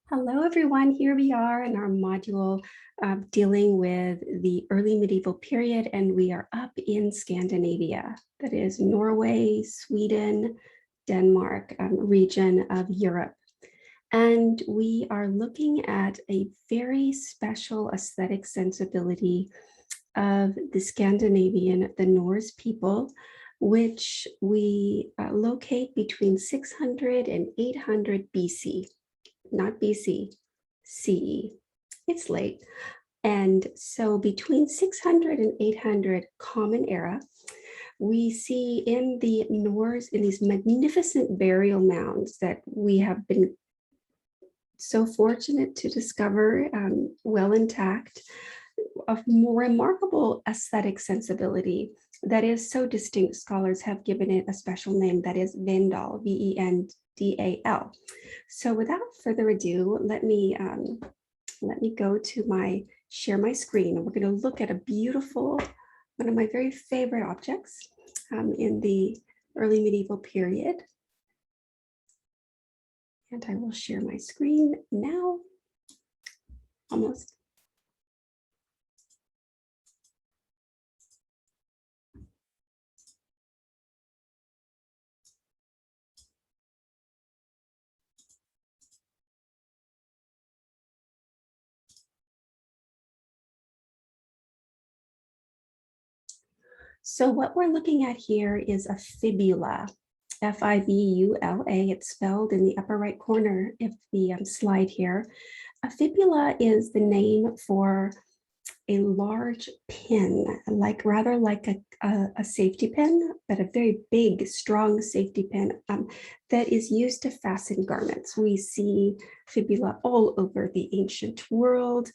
Hello, everyone. Here we are in our module dealing with the early medieval period, and we are up in Scandinavia. That is Norway, Sweden, Denmark, region of Europe. And we are looking at a very special aesthetic sensibility of the Scandinavian, the Norse people, which we locate between 600 and 800 BC. Not BC, CE. It's late. And so between 600 and 800 Common Era, we see in the Norse, in these magnificent burial mounds that we have been so fortunate to discover well intact, a more remarkable aesthetic sensibility that is so distinct. Scholars have given it a special name that is Vendal, V-E-N-D-A-L. So without further ado, let me go to share my screen, and we're going to look at a beautiful, one of my very favorite objects in the early medieval period. And I will share my screen now. Almost. So what we're looking at here is a fibula, F-I-B-U-L-A. It's spelled in the upper right corner of the slide here. A fibula is the name for a large pin, rather like a safety pin, but a very big, strong safety pin that is used to fasten garments. We see fibula all over the ancient world.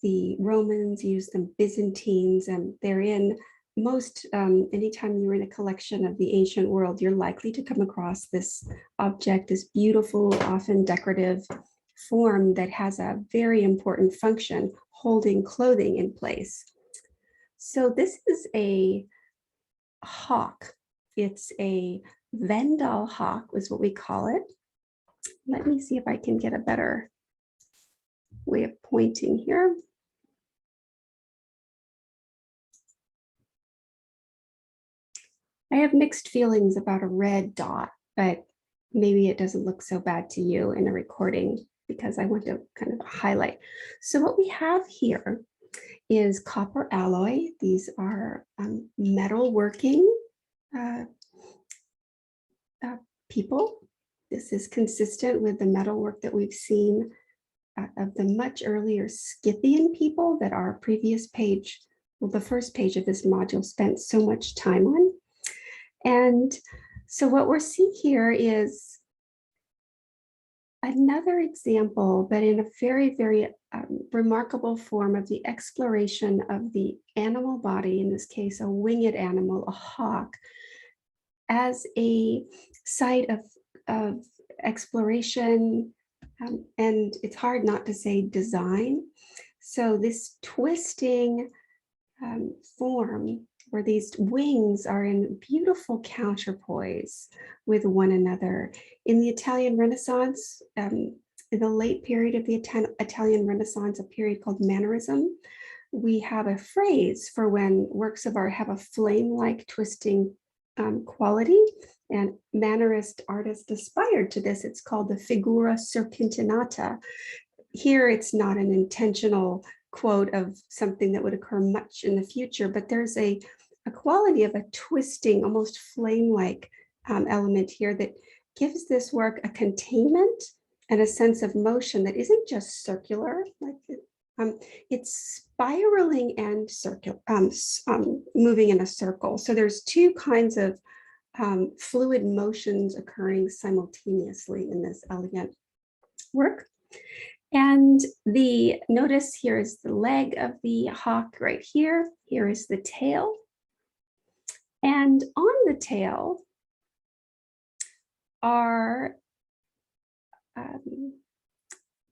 The Romans used them, Byzantines, and they're in most, anytime you're in a collection of the ancient world, you're likely to come across this object, this beautiful, often decorative form that has a very important function, holding clothing in place. So this is a hawk. It's a Vendal hawk, is what we call it. Let me see if I can get a better way of pointing here. I have mixed feelings about a red dot, but maybe it doesn't look so bad to you in a recording because I want to kind of highlight. So what we have here is copper alloy. These are metal working people. This is consistent with the metalwork that we've seen of the much earlier Scythian people that our previous page, well, the first page of this module spent so much time on. And so what we're seeing here is another example, but in a very, very remarkable form of the exploration of the animal body, in this case, a winged animal, a hawk, as a site of exploration, and it's hard not to say design. So this twisting form, where these wings are in beautiful counterpoise with one another. In the Italian Renaissance, in the late period of the Italian Renaissance, a period called Mannerism, we have a phrase for when works of art have a flame-like twisting quality, and Mannerist artists aspired to this. It's called the figura serpentinata. Here, it's not an intentional quote of something that would occur much in the future, but there's a quality of a twisting, almost flame-like element here that gives this work a containment and a sense of motion that isn't just circular, like it's spiraling and circular, moving in a circle. So there's two kinds of fluid motions occurring simultaneously in this elegant work. And notice here is the leg of the hawk right here. Here is the tail. And on the tail are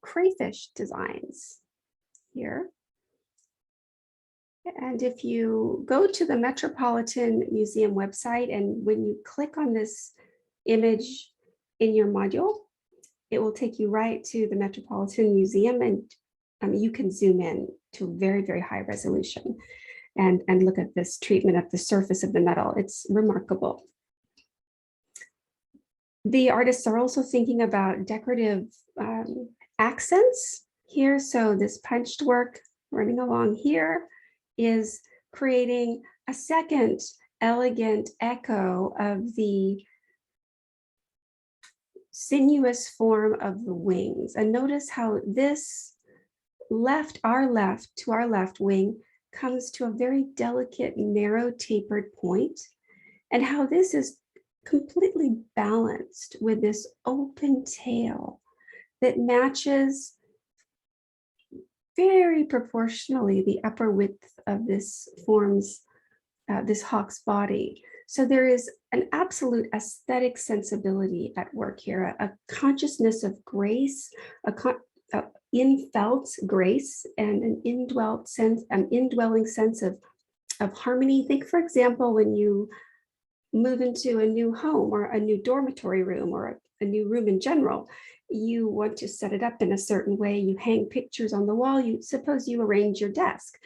crayfish designs here. And if you go to the Metropolitan Museum website, and when you click on this image in your module, it will take you right to the Metropolitan Museum, and you can zoom in to very, very high resolution and look at this treatment of the surface of the metal. It's remarkable. The artists are also thinking about decorative accents here. So this punched work running along here is creating a second elegant echo of the sinuous form of the wings. And notice how this our left wing comes to a very delicate, narrow, tapered point, and how this is completely balanced with this open tail that matches very proportionally the upper width of this this hawk's body. So there is an absolute aesthetic sensibility at work here, a consciousness of grace, a infelt grace, and an indwelling sense of harmony. Think, for example, when you move into a new home or a new dormitory room or a new room in general, you want to set it up in a certain way. You hang pictures on the wall. Suppose you arrange your desk.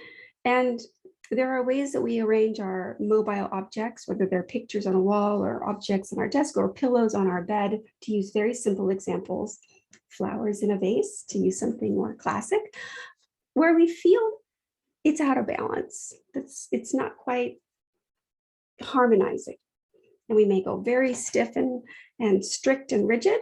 And there are ways that we arrange our mobile objects, whether they're pictures on a wall or objects on our desk or pillows on our bed, to use very simple examples, flowers in a vase, to use something more classic, where we feel it's out of balance. It's not quite harmonizing. And we may go very stiff and strict and rigid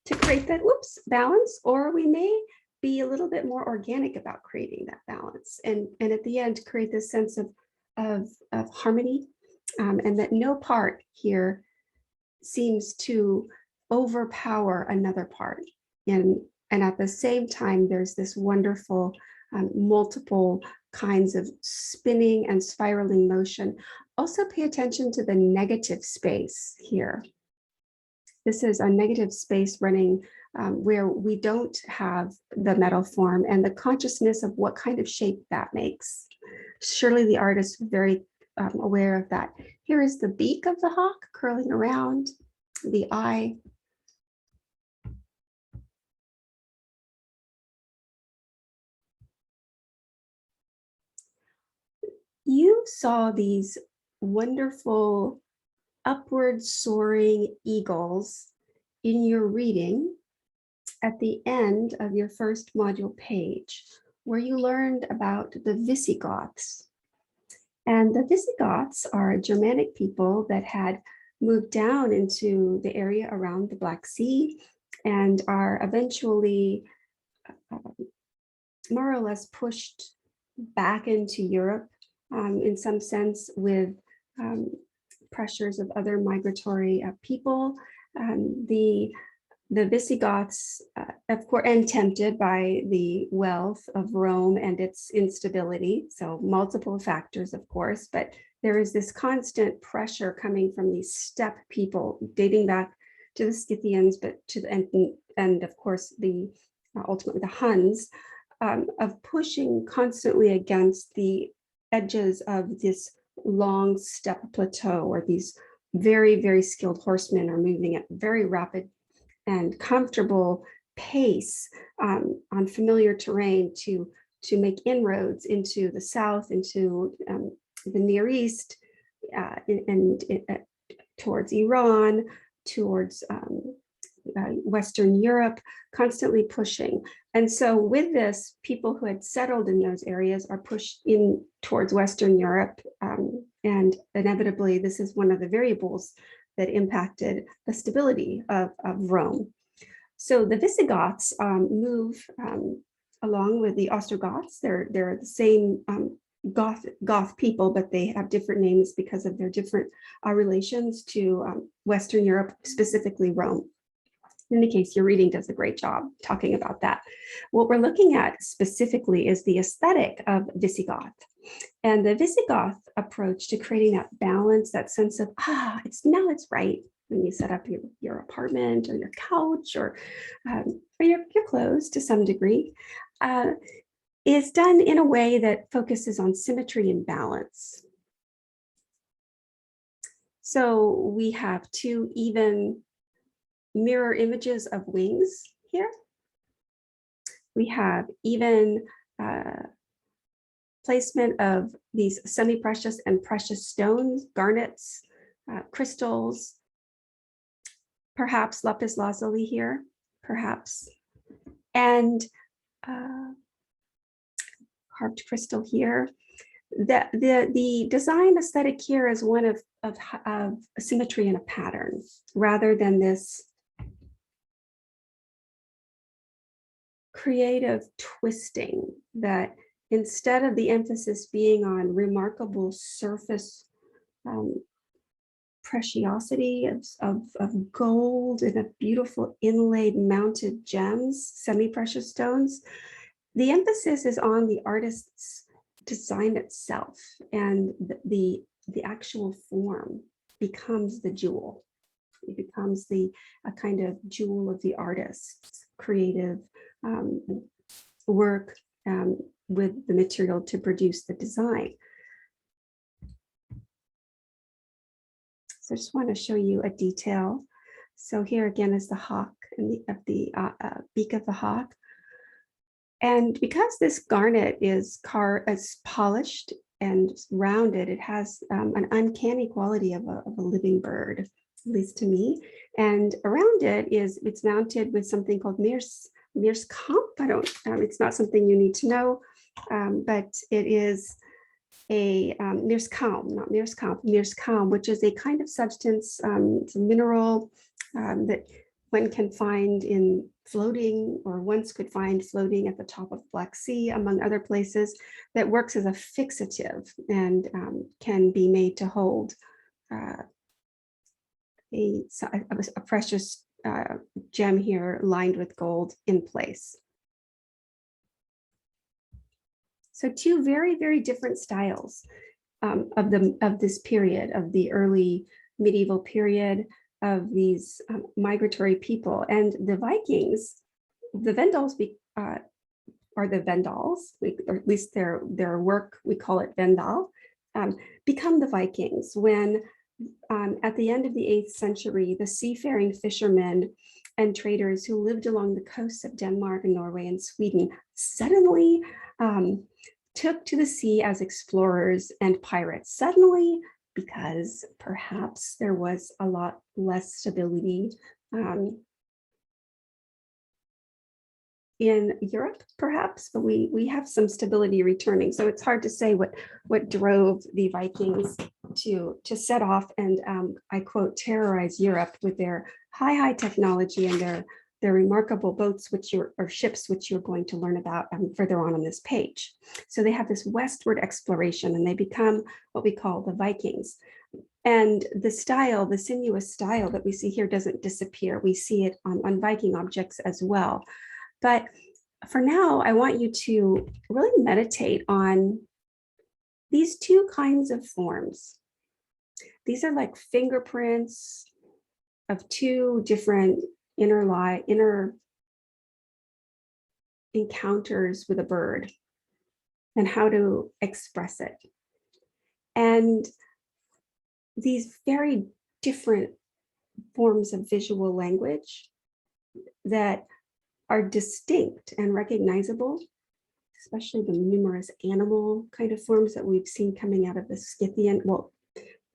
to create that balance, or we may be a little bit more organic about creating that balance, and at the end create this sense of harmony, and that no part here seems to overpower another part. And at the same time, there's this wonderful multiple kinds of spinning and spiraling motion. Also pay attention to the negative space here. This is a negative space running where we don't have the metal form, and the consciousness of what kind of shape that makes. Surely the artist was very aware of that. Here is the beak of the hawk curling around, the eye. You saw these wonderful upward soaring eagles in your reading at the end of your first module page, where you learned about the Visigoths. And the Visigoths are a Germanic people that had moved down into the area around the Black Sea and are eventually more or less pushed back into Europe in some sense with pressures of other migratory people. The Visigoths, of course, and tempted by the wealth of Rome and its instability, so multiple factors, of course, but there is this constant pressure coming from these steppe people, dating back to the Scythians, but to the and of course the ultimately the Huns, of pushing constantly against the edges of this long steppe plateau, where these very, very skilled horsemen are moving at very rapid and comfortable pace on familiar terrain to make inroads into the south, into the Near East, and towards Iran, towards Western Europe, constantly pushing. And so with this, people who had settled in those areas are pushed in towards Western Europe. And inevitably, this is one of the variables that impacted the stability of Rome. So the Visigoths move along with the Ostrogoths. They're the same Goth people, but they have different names because of their different relations to Western Europe, specifically Rome. In any case, your reading does a great job talking about that. What we're looking at specifically is the aesthetic of Visigoth. And the Visigoth approach to creating that balance, that sense of, it's right when you set up your apartment or your couch or your clothes to some degree, is done in a way that focuses on symmetry and balance. So we have two even mirror images of wings here. We have even placement of these semi-precious and precious stones, garnets, crystals, perhaps lapis lazuli here, perhaps, and carved crystal here. The design aesthetic here is one of symmetry and a pattern, rather than this creative twisting that instead of the emphasis being on remarkable surface preciosity of gold and of beautiful inlaid mounted gems, semi-precious stones, the emphasis is on the artist's design itself, and the actual form becomes the jewel. It becomes a kind of jewel of the artist's creative work with the material to produce the design. So I just want to show you a detail. So here again is the hawk and the beak of the hawk. And because this garnet is polished and rounded, it has an uncanny quality of a living bird, at least to me. And around it's mounted with something called meerskamp. It's not something you need to know, but it is a meerskamp, which is a kind of substance, it's a mineral that one can find in floating, or once could find floating at the top of Black Sea, among other places, that works as a fixative and can be made to hold a precious gem here lined with gold in place. So two very, very different styles of this period, of the early medieval period, of these migratory people. And the Vikings, the Vendals are the Vendals, or at least their work, we call it Vendal, become the Vikings when at the end of the 8th century, the seafaring fishermen and traders who lived along the coasts of Denmark and Norway and Sweden suddenly took to the sea as explorers and pirates. Suddenly, because perhaps there was a lot less stability in Europe, perhaps, but we have some stability returning. So it's hard to say what drove the Vikings to set off and I quote, terrorize Europe with their high technology and their remarkable boats, or ships, which you're going to learn about further on this page. So they have this westward exploration and they become what we call the Vikings. And the style, the sinuous style that we see here doesn't disappear. We see it on Viking objects as well. But for now, I want you to really meditate on these two kinds of forms. These are like fingerprints of two different inner encounters with a bird and how to express it. And these very different forms of visual language that are distinct and recognizable, especially the numerous animal kind of forms that we've seen coming out of the Scythian,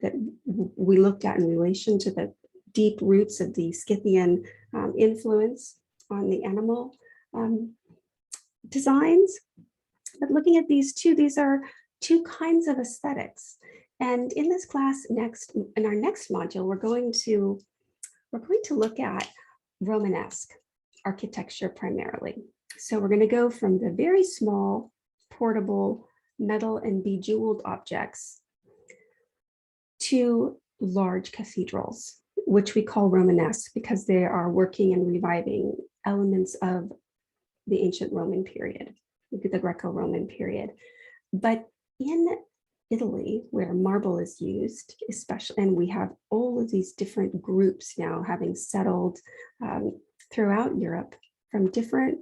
that we looked at in relation to the deep roots of the Scythian influence on the animal designs. But looking at these are two kinds of aesthetics. And in this class in our next module, we're going to look at Romanesque architecture primarily. So we're going to go from the very small, portable, metal and bejeweled objects to large cathedrals, which we call Romanesque because they are working and reviving elements of the ancient Roman period, the Greco-Roman period. But in Italy, where marble is used, especially, and we have all of these different groups now having settled throughout Europe from different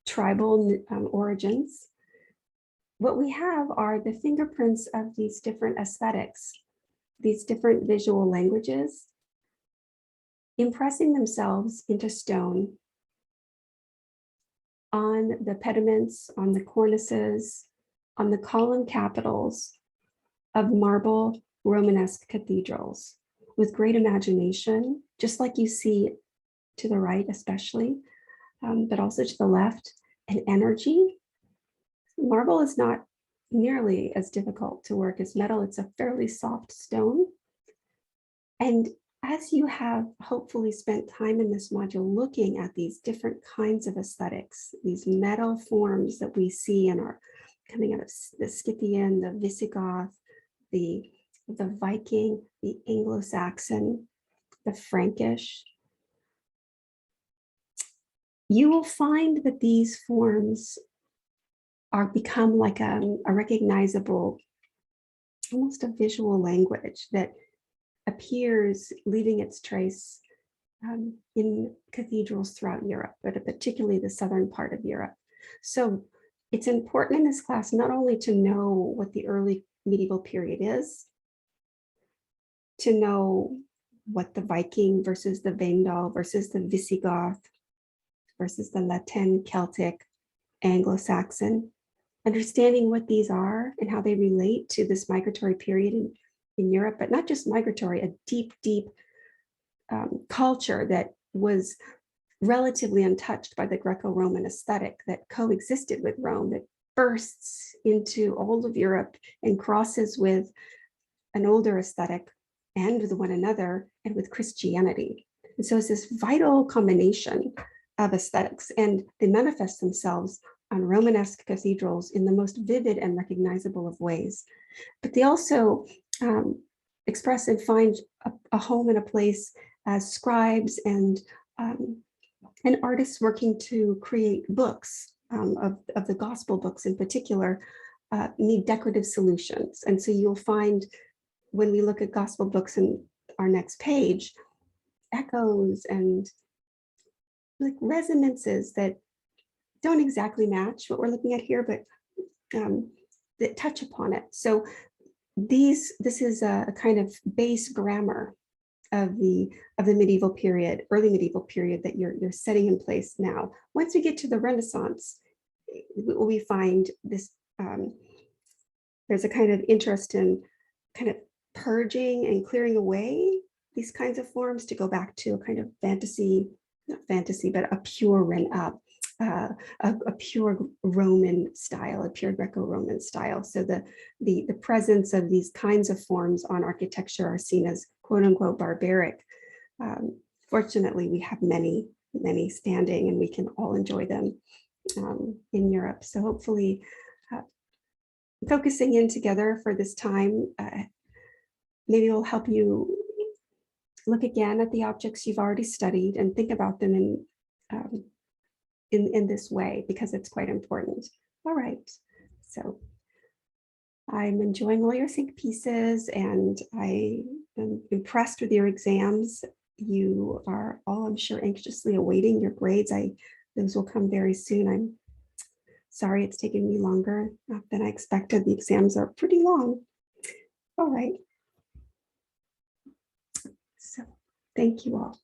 tribal origins, what we have are the fingerprints of these different aesthetics, these different visual languages impressing themselves into stone on the pediments, on the cornices, on the column capitals of marble Romanesque cathedrals with great imagination, just like you see to the right especially, but also to the left, and energy. Marble is not nearly as difficult to work as metal. It's a fairly soft stone. And as you have hopefully spent time in this module looking at these different kinds of aesthetics, these metal forms that we see in our coming out of the Scythian, the Visigoth, the Viking, the Anglo-Saxon, the Frankish, you will find that these forms are become like a recognizable, almost a visual language that appears, leaving its trace in cathedrals throughout Europe, but particularly the southern part of Europe. So it's important in this class not only to know what the early medieval period is, to know what the Viking versus the Vendal versus the Visigoth versus the Latin, Celtic, Anglo-Saxon, understanding what these are and how they relate to this migratory period in Europe, but not just migratory, a deep, deep culture that was relatively untouched by the Greco-Roman aesthetic that coexisted with Rome, that bursts into all of Europe and crosses with an older aesthetic and with one another and with Christianity. And so it's this vital combination of aesthetics, and they manifest themselves on Romanesque cathedrals in the most vivid and recognizable of ways. But they also express and find a home and a place as scribes and artists working to create books of the gospel books in particular need decorative solutions. And so you'll find when we look at gospel books in our next page, echoes and like resonances that don't exactly match what we're looking at here, but that touch upon it. So this is a kind of base grammar of the medieval period, early medieval period that you're setting in place now. Once we get to the Renaissance, we find this, there's a kind of interest in kind of purging and clearing away these kinds of forms to go back to a kind of fantasy, not fantasy, but a pure a pure Roman style, a pure Greco-Roman style. So the presence of these kinds of forms on architecture are seen as quote unquote barbaric. Fortunately, we have many standing and we can all enjoy them in Europe. So hopefully focusing in together for this time, maybe it will help you look again at the objects you've already studied and think about them in this way, because it's quite important. All right, so I'm enjoying all your think pieces and I am impressed with your exams. You are all, I'm sure, anxiously awaiting your grades. Those will come very soon. I'm sorry it's taken me longer than I expected. The exams are pretty long. All right. So thank you all.